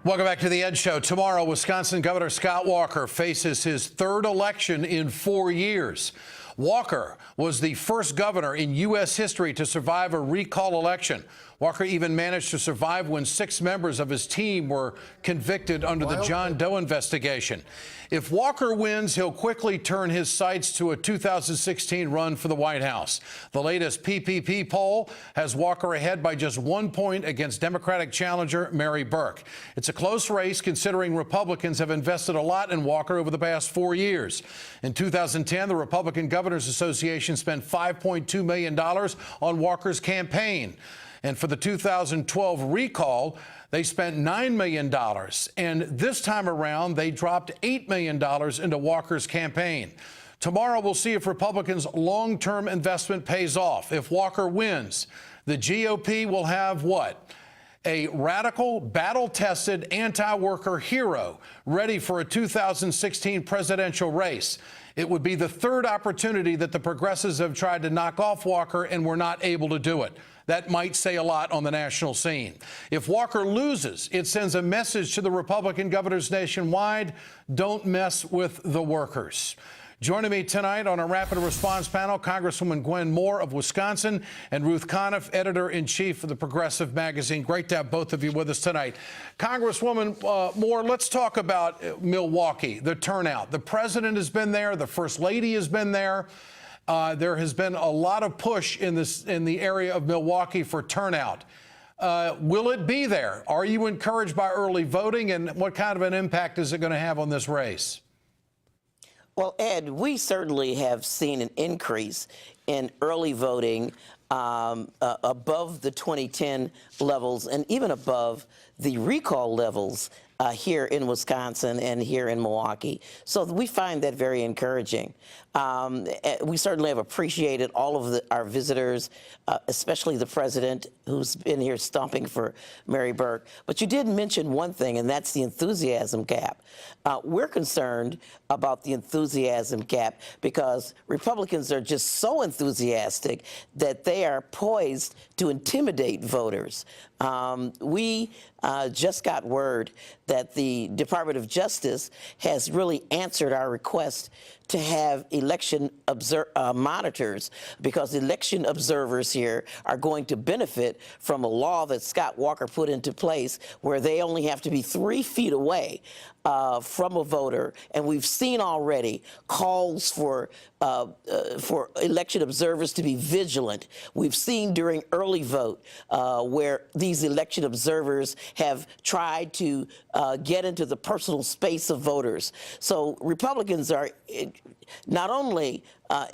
Welcome back to the Ed Show. Tomorrow, Wisconsin Governor Scott Walker faces his third election in 4 years. Walker was the first governor in U.S. history to survive a recall election. Walker even managed to survive when 6 members of his team were convicted under the John Doe investigation. If Walker wins, he'll quickly turn his sights to a 2016 run for the White House. The latest PPP poll has Walker ahead by just 1 point against Democratic challenger Mary Burke. It's a close race considering Republicans have invested a lot in Walker over the past 4 years. In 2010, the Republican Governors Association spent $5.2 million on Walker's campaign. And for the 2012 recall, they spent $9 million. And this time around, they dropped $8 million into Walker's campaign. Tomorrow, we'll see if Republicans' long-term investment pays off. If Walker wins, the GOP will have what? A radical, battle-tested, anti-worker hero ready for a 2016 presidential race. It would be the third opportunity that the progressives have tried to knock off Walker and were not able to do it. That might say a lot on the national scene. If Walker loses, it sends a message to the Republican governors nationwide: don't mess with the workers. Joining me tonight on a rapid response panel, Congresswoman Gwen Moore of Wisconsin and Ruth Conniff, editor-in-chief of the Progressive magazine. Great to have both of you with us tonight. Congresswoman Moore, let's talk about Milwaukee, the turnout. The president has been there. The first lady has been there. There has been a lot of push in the area of Milwaukee for turnout. Will it be there? Are you encouraged by early voting, and what kind of an impact is it going to have on this race? Well, Ed, we certainly have seen an increase in early voting above the 2010 levels and even above the recall levels here in Wisconsin and here in Milwaukee. So we find that very encouraging. We certainly have appreciated all of our visitors, especially the president, who's been here stomping for Mary Burke. But you did mention one thing, and that's the enthusiasm gap. We're concerned about the enthusiasm gap because Republicans are just so enthusiastic that they are poised to intimidate voters. We just got word that the Department of Justice has really answered our request to have election monitors, because election observers here are going to benefit from a law that Scott Walker put into place where they only have to be 3 feet away from a voter. And we've seen already calls for election observers to be vigilant. We've seen during early vote where these election observers have tried to get into the personal space of voters. So Republicans are not only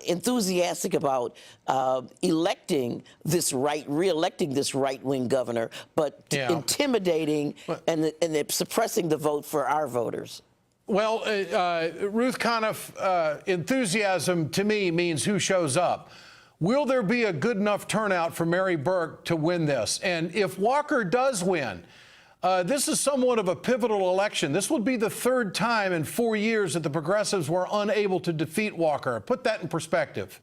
enthusiastic about re-electing this right-wing governor, but intimidating and suppressing the vote for our voters. Well, Ruth Conniff, enthusiasm to me means who shows up. Will there be a good enough turnout for Mary Burke to win this? And if Walker does win, this is somewhat of a pivotal election. This would be the third time in 4 years that the progressives were unable to defeat Walker. Put that in perspective.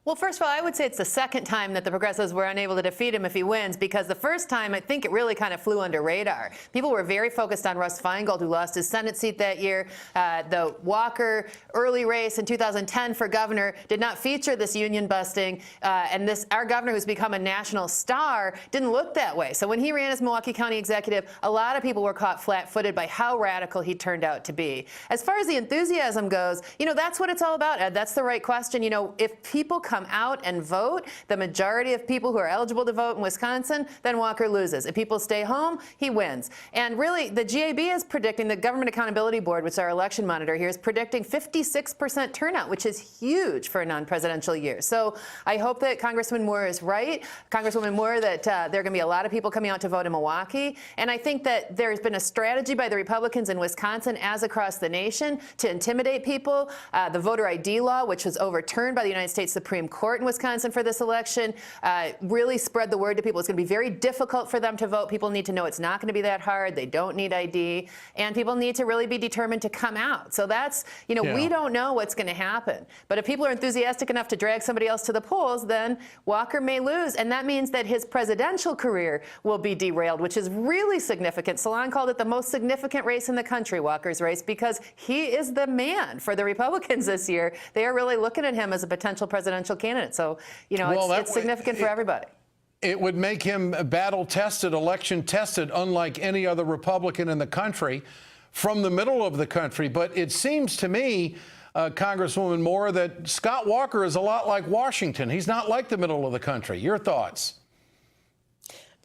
Well, first of all, I would say it's the second time that the progressives were unable to defeat him if he wins, because the first time, I think it really kind of flew under radar. People were very focused on Russ Feingold, who lost his Senate seat that year. The Walker early race in 2010 for governor did not feature this union busting, and our governor, who's become a national star, didn't look that way. So when he ran as Milwaukee County executive, a lot of people were caught flat-footed by how radical he turned out to be. As far as the enthusiasm goes, that's what it's all about, Ed. That's the right question. If people come out and vote, the majority of people who are eligible to vote in Wisconsin, then Walker loses. If people stay home, he wins. And really, the GAB is predicting, the Government Accountability Board, which is our election monitor here, is predicting 56% turnout, which is huge for a non-presidential year. So I hope that Congresswoman Moore is right, Congresswoman Moore, that there are going to be a lot of people coming out to vote in Milwaukee. And I think that there's been a strategy by the Republicans in Wisconsin, as across the nation, to intimidate people. The voter ID law, which was overturned by the United States Supreme Supreme Court in Wisconsin for this election really spread the word to people. It's going to be very difficult for them to vote. People need to know it's not going to be that hard. They don't need ID. And people need to really be determined to come out. So that's, we don't know what's going to happen. But if people are enthusiastic enough to drag somebody else to the polls, then Walker may lose. And that means that his presidential career will be derailed, which is really significant. Salon called it the most significant race in the country, Walker's race, because he is the man for the Republicans this year. They are really looking at him as a potential presidential candidate. So, it's significant for everybody. It would make him battle-tested, election-tested, unlike any other Republican in the country, from the middle of the country. But it seems to me, Congresswoman Moore, that Scott Walker is a lot like Washington. He's not like the middle of the country. Your thoughts?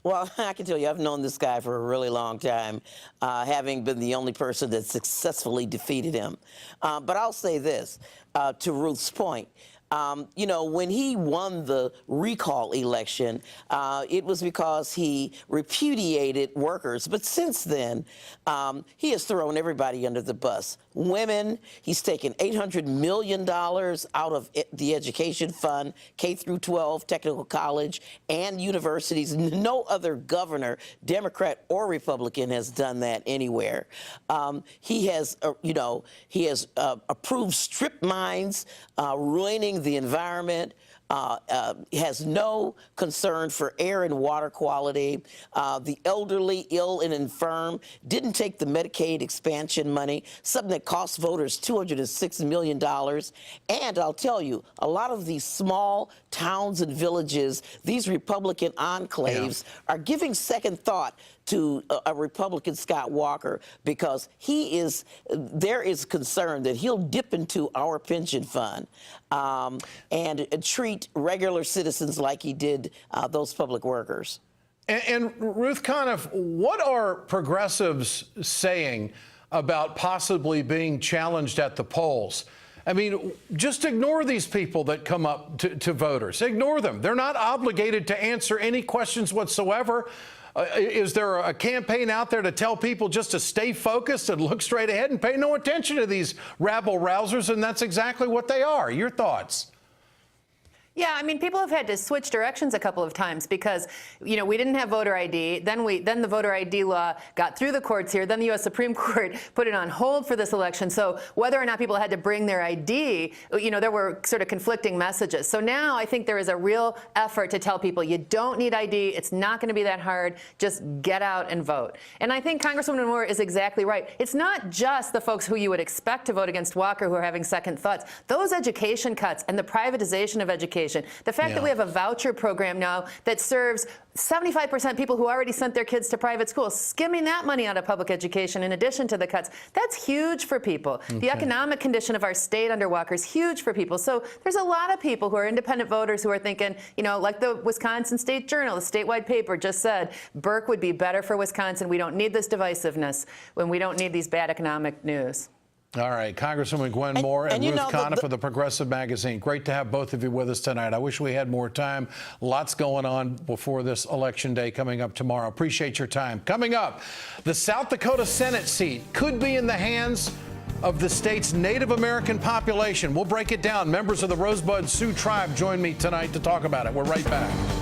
Well, I can tell you, I've known this guy for a really long time, having been the only person that successfully defeated him. But I'll say this, to Ruth's point. When he won the recall election, it was because he repudiated workers. But since then, he has thrown everybody under the bus. Women, he's taken $800 million out of the education fund, K through 12, technical college, and universities. No other governor, Democrat or Republican, has done that anywhere. He has approved strip mines, ruining the environment, has no concern for air and water quality. The elderly, ill, and infirm, didn't take the Medicaid expansion money, something that cost voters $206 million. And I'll tell you, a lot of these small towns and villages, these Republican enclaves, are giving second thought to a Republican Scott Walker, because there is concern that he'll dip into our pension fund and treat regular citizens like he did those public workers. And Ruth Conniff, what are progressives saying about possibly being challenged at the polls? I mean, just ignore these people that come up to voters. Ignore them. They're not obligated to answer any questions whatsoever. Is there a campaign out there to tell people just to stay focused and look straight ahead and pay no attention to these rabble-rousers? And that's exactly what they are. Your thoughts? Yeah, I mean, people have had to switch directions a couple of times because, we didn't have voter ID. Then the voter ID law got through the courts here. Then the U.S. Supreme Court put it on hold for this election. So whether or not people had to bring their ID, there were sort of conflicting messages. So now I think there is a real effort to tell people you don't need ID. It's not going to be that hard. Just get out and vote. And I think Congresswoman Moore is exactly right. It's not just the folks who you would expect to vote against Walker who are having second thoughts. Those education cuts and the privatization of education, the fact that we have a voucher program now that serves 75% people who already sent their kids to private schools, skimming that money out of public education in addition to the cuts, that's huge for people. Okay. The economic condition of our state under Walker is huge for people. So there's a lot of people who are independent voters who are thinking, like the Wisconsin State Journal, the statewide paper just said, Burke would be better for Wisconsin. We don't need this divisiveness when we don't need these bad economic news. All right, Congresswoman Gwen Moore and Ruth Conniff of the Progressive Magazine. Great to have both of you with us tonight. I wish we had more time. Lots going on before this election day coming up tomorrow. Appreciate your time. Coming up, the South Dakota Senate seat could be in the hands of the state's Native American population. We'll break it down. Members of the Rosebud Sioux tribe join me tonight to talk about it. We're right back.